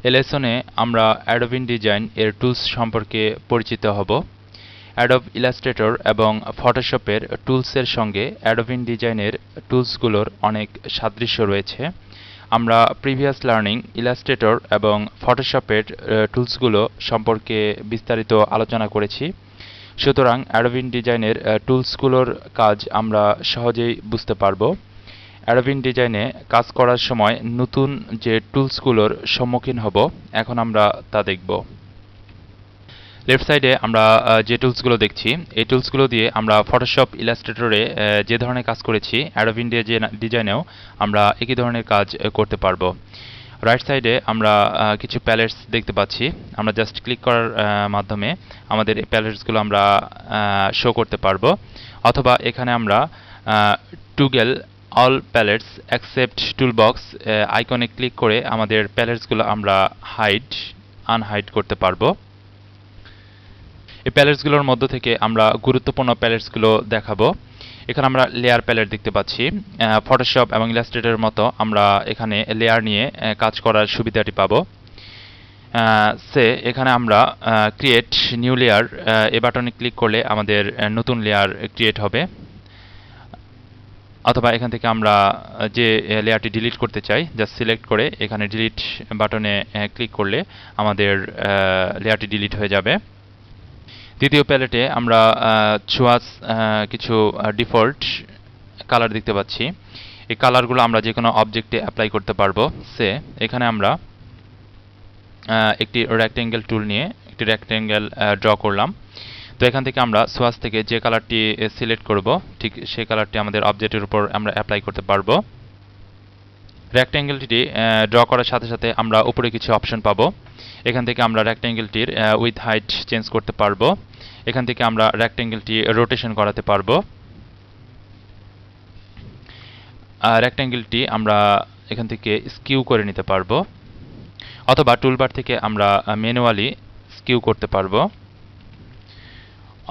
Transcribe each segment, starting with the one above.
এই লেসনে আমরা Adobe InDesign এর টুলস সম্পর্কে পরিচিত হব। অ্যাডোব ইলাস্ট্রেটর এবং ফটোশপের টুলসের সঙ্গে অ্যাডোব ইনডিজাইনের টুলসগুলোর অনেক সাদৃশ্য রয়েছে। আমরা প্রিভিয়াস লার্নিং ইলাস্ট্রেটর এবং ফটোশপের টুলসগুলো সম্পর্কে বিস্তারিত আলোচনা করেছি। সুতরাং অ্যাডোব ইনডিজাইনের টুলসগুলোর কাজ আমরা সহজেই বুঝতে পারব। অ্যাডোব ইনডিজাইনে কাজ করার সময় নতুন যে টুলসগুলোর সম্মুখীন হব, এখন আমরা তা দেখব। লেফট সাইডে আমরা যে টুলসগুলো দেখছি, এই টুলসগুলো দিয়ে আমরা ফটোশপ ইলাস্ট্রেটরে যে ধরনের কাজ করেছি, অ্যাডোব ডিজাইনেও আমরা একই ধরনের কাজ করতে পারবো। রাইট সাইডে আমরা কিছু প্যালেটস দেখতে পাচ্ছি। আমরা জাস্ট ক্লিক করার মাধ্যমে আমাদের এই প্যালেটসগুলো আমরা শো করতে পারবো, অথবা এখানে আমরা টুগেল অল প্যালেটস অ্যাকসেপ্ট টুলবক্স আইকনে ক্লিক করে আমাদের প্যালেটসগুলো আমরা আনহাইড করতে পারবো। এই প্যালেটসগুলোর মধ্য থেকে আমরা গুরুত্বপূর্ণ প্যালেটসগুলো দেখাবো। এখানে আমরা লেয়ার প্যালেট দেখতে পাচ্ছি। ফটোশপ এবং ইলাস্ট্রেটরের মতো আমরা এখানে লেয়ার নিয়ে কাজ করার সুবিধাটি পাবো। এখানে আমরা ক্রিয়েট নিউ লেয়ার এই বাটনে ক্লিক করলে আমাদের নতুন লেয়ার ক্রিয়েট হবে, অথবা এখান থেকে আমরা যে লেয়ারটি ডিলিট করতে চাই জাস্ট সিলেক্ট করে এখানে ডিলিট বাটনে ক্লিক করলে আমাদের লেয়ারটি ডিলিট হয়ে যাবে। দ্বিতীয় প্যালেটে আমরা ছোঁয়াচ কিছু ডিফল্ট কালার দেখতে পাচ্ছি। এই কালারগুলো আমরা যে কোনো অবজেক্টে অ্যাপ্লাই করতে পারবো। এখানে আমরা একটি রেক্ট্যাঙ্গেল টুল নিয়ে একটি রেক্ট্যাঙ্গেল ড্র করলাম। তো এখান থেকে আমরা সোয়াচ থেকে যে কালারটি সিলেক্ট করব, ঠিক সেই কালারটি আমাদের অবজেক্টের উপর আমরা অ্যাপ্লাই করতে পারবো। রেক্ট্যাঙ্গেলটি ড্র করার সাথে সাথে আমরা উপরে কিছু অপশন পাবো। এখান থেকে আমরা রেক্ট্যাঙ্গেলটির উইথ হাইট চেঞ্জ করতে পারবো। এখান থেকে আমরা রেক্ট্যাঙ্গেলটি রোটেশন করাতে পারবো। রেক্ট্যাঙ্গেলটি আমরা এখান থেকে স্কিউ করে নিতে পারবো, অথবা টুলবার থেকে আমরা ম্যানুয়ালি স্কিউ করতে পারবো,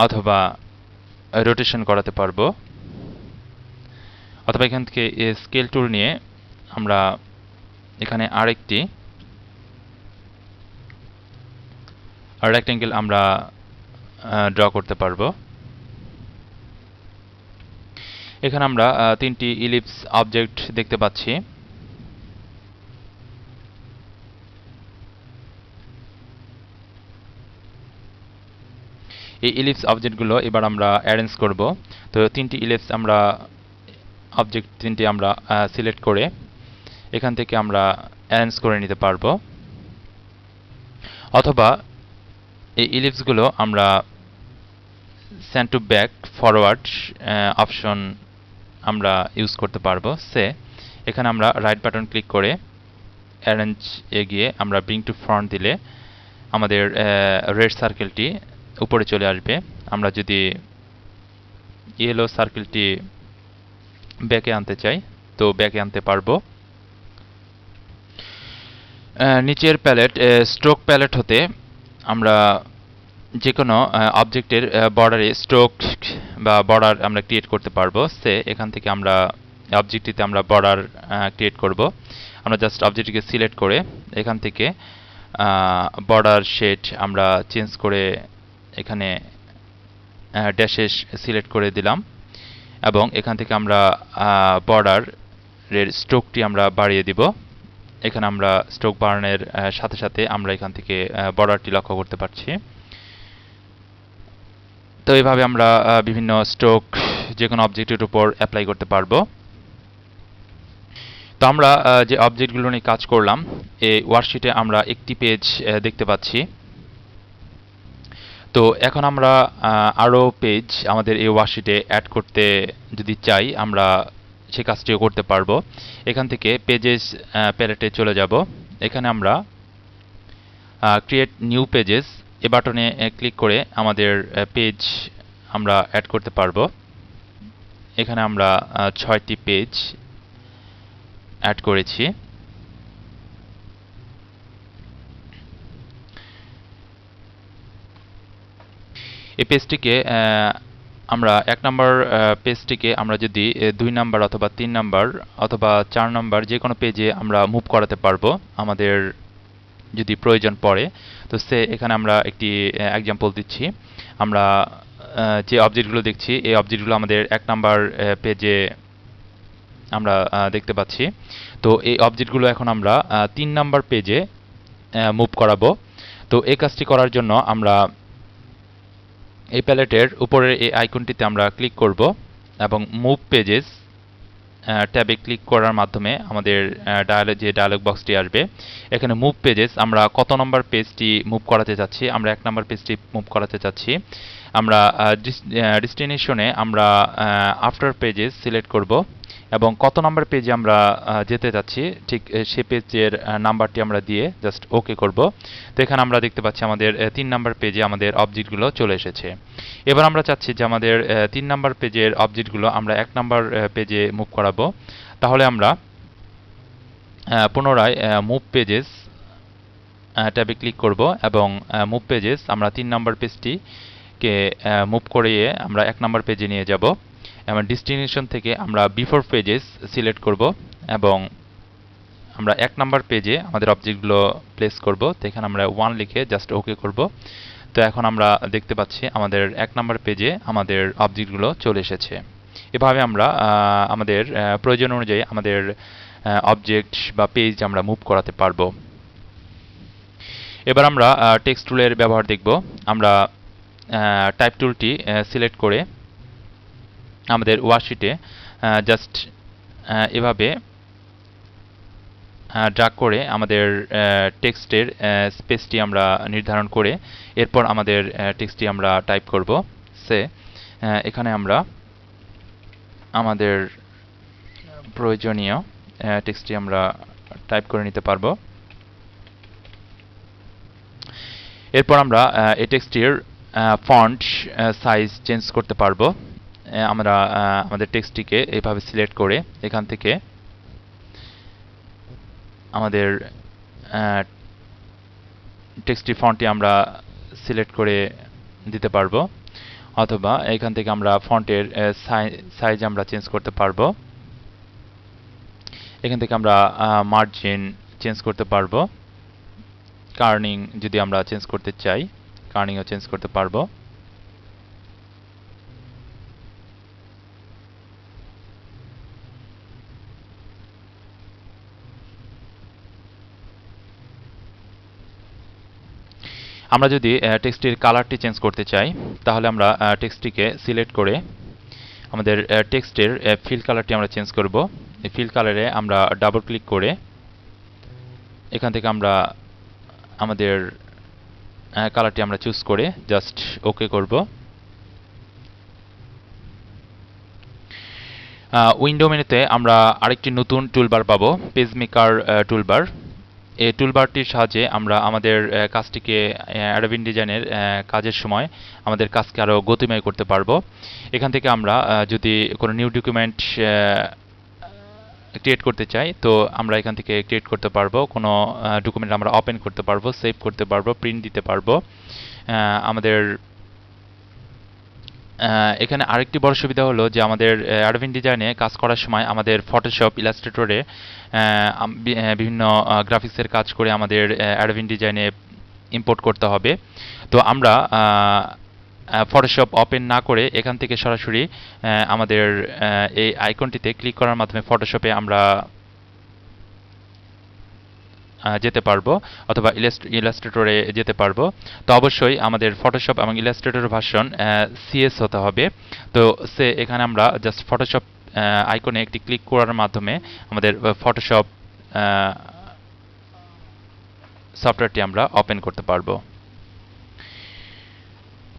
অথবা রোটেশন করাতে পারবো, অথবা এখান থেকে স্কেল টুল নিয়ে আমরা এখানে আরেকটি রেক্ট্যাঙ্গেল আমরা ড্র করতে পারবো। এখানে আমরা তিনটি ইলিপস অবজেক্ট দেখতে পাচ্ছি। এই ইলিপস অবজেক্টগুলো এবার আমরা অ্যারেঞ্জ করব। তো তিনটি ইলিপস আমরা অবজেক্ট তিনটি আমরা সিলেক্ট করে এখান থেকে আমরা অ্যারেঞ্জ করে নিতে পারবো, অথবা এই ইলিপসগুলো আমরা send to back forward option আমরা ইউজ করতে পারবো। এখানে আমরা রাইট বাটন ক্লিক করে অ্যারেঞ্জ এ গিয়ে আমরা ব্রিং টু ফ্রন্ট দিলে আমাদের রেড সার্কেলটি উপরে চলে আসবে। আমরা যদি ইয়েলো সার্কেলটি ব্যাকে আনতে চাই তো ব্যাকে আনতে পারবো। নিচের প্যালেট স্ট্রোক প্যালেট হতে আমরা যে কোনো অবজেক্টের বর্ডারে স্ট্রোক বা বর্ডার আমরা ক্রিয়েট করতে পারবো। এখান থেকে আমরা অবজেক্টটিতে আমরা বর্ডার ক্রিয়েট করব। আমরা জাস্ট অবজেক্টটিকে সিলেক্ট করে এখান থেকে বর্ডার শেড আমরা চেঞ্জ করে এখানে ড্যাশেস সিলেক্ট করে দিলাম, এবং এখান থেকে আমরা বর্ডারের স্ট্রোকটি আমরা বাড়িয়ে দিব। এখানে আমরা স্ট্রোক বাড়ানোর সাথে সাথে আমরা এখান থেকে বর্ডারটি লক্ষ্য করতে পারছি। তো এইভাবে আমরা বিভিন্ন স্ট্রোক যে কোনো অবজেক্টের উপর অ্যাপ্লাই করতে পারবো। তো আমরা যে অবজেক্টগুলো নিয়ে কাজ করলাম, এই ওয়ার্কশিটে আমরা একটি পেজ দেখতে পাচ্ছি। তো এখন আমরা আরও পেজ আমাদের এই ওয়ার্কশিটে অ্যাড করতে যদি চাই আমরা সেই কাজটিও করতে পারবো। এখান থেকে পেজেস প্যালেটে চলে যাব। এখানে আমরা ক্রিয়েট নিউ পেজেস এ বাটনে ক্লিক করে আমাদের পেজ আমরা অ্যাড করতে পারবো। এখানে আমরা 6টি পেজ অ্যাড করেছি। এই পেজটিকে আমরা 1 নম্বর পেজটিকে আমরা যদি 2 নম্বর অথবা 3 নম্বর অথবা 4 নম্বর যে কোনো পেজে আমরা মুভ করাতে পারবো আমাদের যদি প্রয়োজন পড়ে। তো এখানে আমরা একটি এক্সাম্পল দিচ্ছি। আমরা যে অবজেক্টগুলো দেখছি এই অবজেক্টগুলো আমাদের 1 নাম্বার পেজে আমরা দেখতে পাচ্ছি। তো এই অবজেক্টগুলো এখন আমরা 3 নাম্বার পেজে মুভ করাবো। তো এই কাজটি করার জন্য আমরা এই প্যালেটের উপরের এই আইকনটিতে আমরা ক্লিক করব এবং মুভ পেজেস ট্যাবে ক্লিক করার মাধ্যমে আমাদের যে ডায়ালগ বক্সটি আসবে, এখানে মুভ পেজেস আমরা কত নম্বর পেজটি মুভ করাতে চাচ্ছি, আমরা 1 নম্বর পেজটি মুভ করাতে চাচ্ছি। আমরা ডেস্টিনেশনে আমরা আফটার পেজেস সিলেক্ট করব এবং কত নম্বর পেজে আমরা যেতে চাচ্ছি ঠিক সে পেজের নাম্বারটি আমরা দিয়ে জাস্ট ওকে করব। তো এখানে আমরা দেখতে পাচ্ছি আমাদের 3 নাম্বার পেজে আমাদের অবজেক্টগুলো চলে এসেছে। এবার আমরা চাচ্ছি যে আমাদের 3 নাম্বার পেজের অবজেক্টগুলো আমরা 1 নাম্বার পেজে মুভ করাবো। তাহলে আমরা পুনরায় মুভ পেজেস ট্যাবে ক্লিক করব এবং মুভ পেজেস আমরা 3 নাম্বার পেজটিকে মুভ করিয়ে আমরা 1 নাম্বার পেজে নিয়ে যাব এবং ডেস্টিনেশন থেকে আমরা বিফোর পেজেস সিলেক্ট করব এবং আমরা 1 নাম্বার পেজে আমাদের অবজেক্টগুলো প্লেস করব। তো এখানে আমরা 1 লিখে জাস্ট ওকে করব। তো এখন আমরা দেখতে পাচ্ছি আমাদের 1 নাম্বার পেজে আমাদের অবজেক্টগুলো চলে এসেছে। এভাবে আমরা আমাদের প্রয়োজন অনুযায়ী আমাদের অবজেক্ট বা পেজ আমরা মুভ করাতে পারবো। এবার আমরা টেক্সট টুলের ব্যবহার দেখব। আমরা টাইপ টুলটি সিলেক্ট করে আমাদের ওয়ার্কশিটে জাস্ট এভাবে ড্র্যাগ করে আমাদের টেক্সটের স্পেসটি আমরা নির্ধারণ করে এরপর আমাদের টেক্সটটি আমরা টাইপ করব। এখানে আমরা আমাদের প্রয়োজনীয় টেক্সটটি আমরা টাইপ করে নিতে পারবো। এরপর আমরা এই টেক্সটটির ফন্ট সাইজ চেঞ্জ করতে পারবো। আমরা আমাদের টেক্সটটিকে এইভাবে সিলেক্ট করে এখান থেকে আমাদের টেক্সটটি ফন্টটি আমরা সিলেক্ট করে দিতে পারবো, অথবা এখান থেকে আমরা ফন্টের সাইজ আমরা চেঞ্জ করতে পারবো। এখান থেকে আমরা মার্জিন চেঞ্জ করতে পারবো। কার্নিং যদি আমরা চেঞ্জ করতে চাই কার্নিংও চেঞ্জ করতে পারবো। আমরা যদি টেক্সটির কালারটি চেঞ্জ করতে চাই তাহলে আমরা টেক্সটটিকে সিলেক্ট করে আমাদের টেক্সটের ফিল কালারটি আমরা চেঞ্জ করব। এই ফিল কালারে আমরা ডাবল ক্লিক করে এখান থেকে আমরা আমাদের কালারটি আমরা চুজ করে জাস্ট ওকে করব। উইন্ডো মেনুতে আমরা আরেকটি নতুন টুলবার পাবো, পেজ মেকার টুলবার। এই টুলবারটির সাহায্যে আমরা আমাদের কাজটিকে অ্যাডোব ইনডিজাইনের কাজের সময় আমাদের কাজকে আরও গতিময় করতে পারবো। এখান থেকে আমরা যদি কোনো নিউ ডকুমেন্ট ক্রিয়েট করতে চাই তো আমরা এখান থেকে ক্রিয়েট করতে পারবো। কোনো ডকুমেন্ট আমরা ওপেন করতে পারবো, সেভ করতে পারবো, প্রিন্ট দিতে পারবো। আমাদের এখানে আরেকটি বড় সুবিধা হলো যে আমাদের অ্যাডোব ইনডিজাইনে কাজ করার সময় আমাদের ফটোশপ ইলাস্ট্রেটরে বিভিন্ন গ্রাফিক্সের কাজ করে আমাদের অ্যাডোব ইনডিজাইনে ইম্পোর্ট করতে হবে। তো আমরা ফটোশপ ওপেন না করে এখান থেকে সরাসরি আমাদের এই আইকনটিতে ক্লিক করার মাধ্যমে ফটোশপে আমরা যেতে পারবো অথবা ইলাস্ট্রেটরে যেতে পারবো। তো অবশ্যই আমাদের ফটোশপ এবং ইলাস্ট্রেটর ভার্সন সিএস হতে হবে। তো এখানে আমরা জাস্ট ফটোশপ আইকনে একটি ক্লিক করার মাধ্যমে আমাদের ফটোশপ সফটওয়্যারটি আমরা ওপেন করতে পারবো।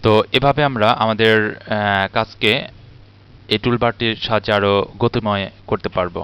তো এভাবে আমরা আমাদের কাজকে এই টুলবারটির সাহায্যে আরও গতিময় করতে পারবো।